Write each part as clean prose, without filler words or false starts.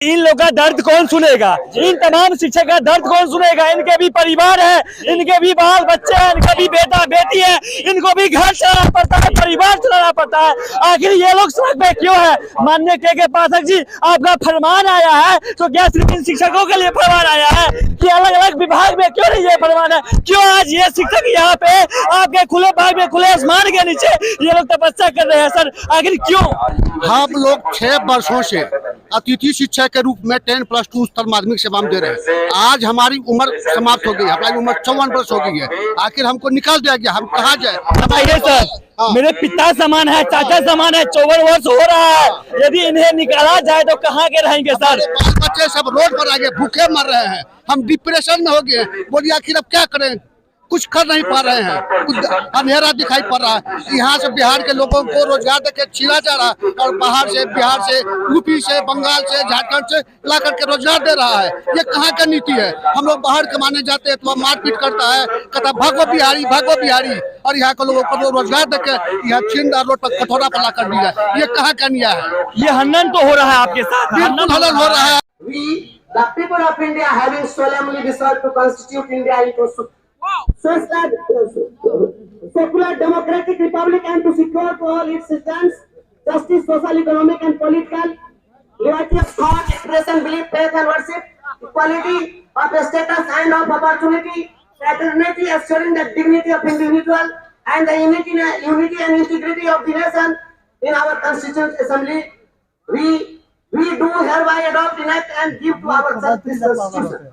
इन लोग का दर्द कौन सुनेगा? इन तमाम शिक्षक का दर्द कौन सुनेगा? इनके भी परिवार है, इनके भी बाल बच्चे हैं, इनका भी बेटा बेटी है, इनको भी घर चलाना पड़ता है, परिवार चलाना पड़ता है। आखिर ये लोग सड़क पे क्यों है? माननीय के पाठक जी, आपका फरमान आया है तो क्या सिर्फ इन शिक्षकों के लिए फरमान आया है कि अलग अलग विभाग में क्यों नहीं ये फरमान है? क्यों आज ये शिक्षक यहाँ पे आपके खुले बाग में, खुले आसमान के नीचे ये लोग तपस्या कर रहे हैं? सर आखिर क्यों? हम लोग 6 वर्षों से अतिथि शिक्षक के रूप में 10+2 स्तर माध्यमिक सेवा में दे रहे हैं। आज हमारी उम्र समाप्त हो गई, हमारी उम्र 54 वर्ष हो गई है। आखिर हमको निकाल दिया गया, हम कहाँ जाए? बताइए सर, मेरे पिता समान है, चाचा समान है, 54 वर्ष हो रहा है, यदि इन्हें निकाला जाए तो कहाँ के रहेंगे सर? बाल बच्चे सब रोड पर आ गए, भूखे मर रहे हैं, हम डिप्रेशन में हो गए। बोलिए आखिर अब क्या करें? कुछ कर नहीं पा रहे हैं, कुछ अंधेरा दिखाई पड़ रहा है। यहाँ से बिहार के लोगों को रोजगार देके छीना जा रहा है और बाहर से, बिहार से, यूपी से, बंगाल से, झारखंड से ला करके रोजगार दे रहा है। ये कहाँ का नीति है? हम लोग बाहर कमाने जाते हैं तो मारपीट करता है, कहता भागो बिहारी, भागो बिहारी, और यहाँ के लोगों को रोजगार देके यहाँ छीनदार रोड पर कठोरा पला कर दिया। ये कहाँ का न्याय है? ये हनन तो हो रहा है आपके साथ, बिल्कुल हनन हो रहा है। The people of India having solemnly resolved to constitute India into secular democratic republic and to secure to all its citizens justice, social, economic and political liberty of thought, expression, belief, faith and worship, equality of status and of opportunity, fraternity, assuring the dignity of individual and the unity and integrity of the nation in our constituent assembly. We do hereby adopt, enact and give to ourselves this constitution.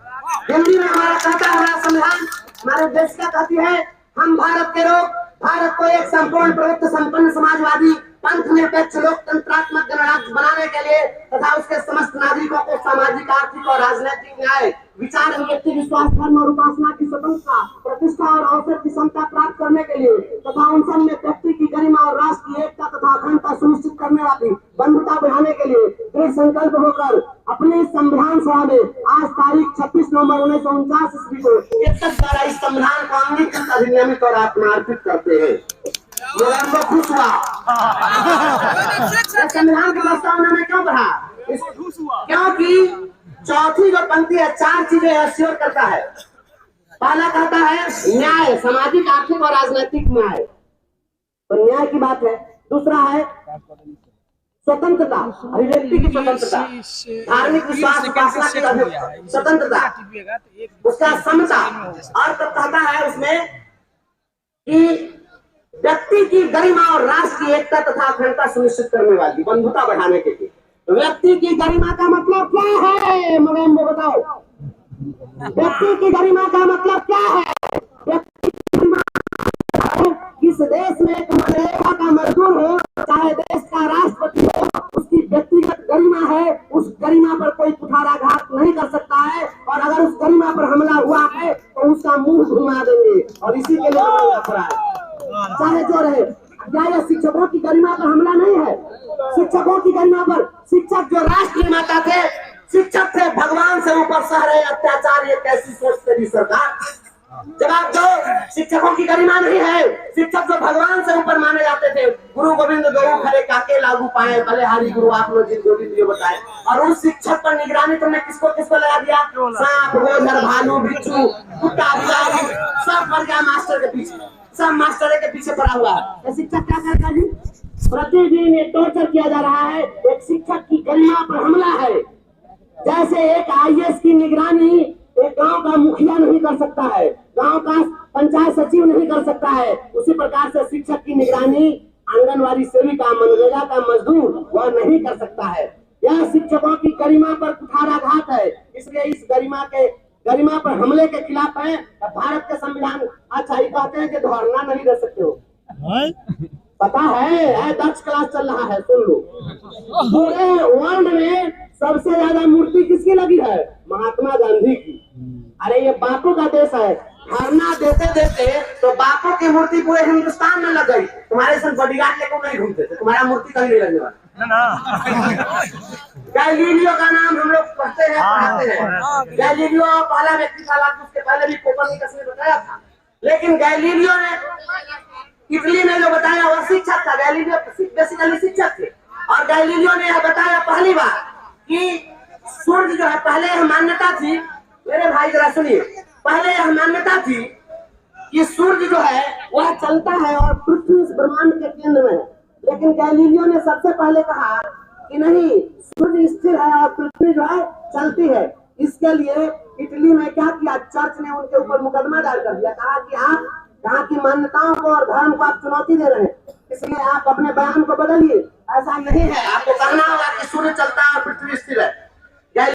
Hindi में हमारा कहता है, हमारा संविधान हमारे देश का कहती है, हम भारत के लोग भारत को एक संपूर्ण प्रभुत्व संपन्न समाजवादी पंथ निरपेक्ष लोकतंत्रात्मक गणराज्य बनाने के लिए तथा उसके समस्त नागरिकों को सामाजिक, आर्थिक और राजनीतिक न्याय, विचार, अभिव्यक्ति, विश्वास, धर्म और उपासना की स्वतंत्रता, प्रतिष्ठा और अवसर की क्षमता प्राप्त करने के लिए तथा उन सब में व्यक्ति की गरिमा और राष्ट्र की एकता तथा अखंडता सुनिश्चित करने वाली बंधुता बढ़ाने के लिए दृढ़ संकल्प होकर अपने संविधान सभा में आज तारीख 26 नवंबर 1949 ईस्वी को एकता द्वारा इस संविधान को अंगीकृत, अधिनियमित और आत्मार्पित करते हैं। हमको खुश हुआ। संविधान का प्रस्ताव उन्होंने क्यों पढ़ा? क्योंकि चौथी जो पंक्ति है 4 चीजें एश्योर करता है। पहला कहता है न्याय, सामाजिक, आर्थिक और राजनीतिक न्याय, तो न्याय की बात है। दूसरा है स्वतंत्रता, अभिव्यक्ति की स्वतंत्रता, धार्मिक विश्वास, उपासना की स्वतंत्रता, उसका समता, और तब कहता है उसमें कि व्यक्ति की गरिमा और राष्ट्र की एकता तथा अखंडता सुनिश्चित करने वाली बंधुता बढ़ाने के लिए। व्यक्ति की गरिमा का मतलब क्या है? मगर वो बताओ, व्यक्ति की गरिमा का मतलब क्या है? व्यक्ति की गरिमा किस देश में एक मनरेगा का मजदूर हो, चाहे देश का राष्ट्रपति हो, उसकी व्यक्तिगत गरिमा है। उस गरिमा पर कोई कुठाराघात नहीं कर सकता है, और अगर उस गरिमा पर हमला हुआ है तो उसका मुंह घुमा देंगे, और इसी के लिए खड़ा है। चाहे जो रहे, क्या यह शिक्षकों की गरिमा पर हमला नहीं है? शिक्षकों की गरिमा पर, शिक्षक जो राष्ट्र निर्माता थे, शिक्षक थे भगवान से ऊपर सह रहे अत्याचार, ये कैसी सोच तेरी सरकार? जवाब दो, शिक्षकों की गरिमा नहीं है। शिक्षक जो भगवान से ऊपर माने जाते थे, गुरु गोविंद गौ खरे काके लागू पाए, भले हरि गुरु आप लोग जिन गोविंद बताए, और उस शिक्षक पर निगरानी तुमने किसको किसको लगा दिया? सांप, गोजर, भालू, बिच्छू, कुत्ता, बिलाड़ी, सब पड़ गया मास्टर के पीछे, सब मास्टर के पीछे पड़ा हुआ है। शिक्षक क्या करता जी? प्रतिदिन ये टॉर्चर किया जा रहा है। एक शिक्षक की गरिमा पर हमला है। जैसे एक IAS की निगरानी एक गांव का मुखिया नहीं कर सकता है, गांव का पंचायत सचिव नहीं कर सकता है, उसी प्रकार से शिक्षक की निगरानी आंगनवाड़ी सेविका, मनरेगा का मजदूर वह नहीं कर सकता है। यह शिक्षकों की गरिमा पर कुठाराघात है। इसलिए इस गरिमा पर हमले के खिलाफ है। भारत के संविधान, अच्छा ये कहते हैं कि धरना नहीं दे सकते हो, पता है 10 क्लास चल रहा है, सुन लो। पूरे वर्ल्ड में सबसे ज्यादा मूर्ति किसकी लगी है? महात्मा गांधी की। अरे ये बापू का देश है। धरना देते देते तो बापू की मूर्ति पूरे हिंदुस्तान में लग गई। तुम्हारे संग बॉडीगार्ड लेकर नहीं घूमते थे, तुम्हारा मूर्ति कहीं नहीं लगने वाला। गैलीलियो का नाम हम लोग पढ़ते हैं, पढ़ाते हैं। गैलीलियो पहला व्यक्ति था, उसके पहले भी कोपरनिकस ने बताया था, लेकिन गैलीलियो ने इटली में जो बताया वह शिक्षक था। गैलीलियो बेसिकली शिक्षक थे, और गैलीलियो ने यह बताया पहली बार कि सुनिए, पहले यह मान्यता थी कि सूर्य जो है वह चलता है और पृथ्वी इस ब्रह्मांड के केंद्र में है, लेकिन गैलीलियो ने सबसे पहले कहा कि नहीं, सूर्य स्थिर है और पृथ्वी जो है चलती है। इसके लिए इटली में क्या किया, चर्च ने उनके ऊपर मुकदमा दायर कर दिया, कहा कि आप यहाँ की मान्यताओं को और धर्म को आप चुनौती दे रहे हैं, इसलिए आप अपने बयान को बदलिए। ऐसा नहीं है, आपको कहना होगा कि सूर्य चलता है और पृथ्वी स्थिर है।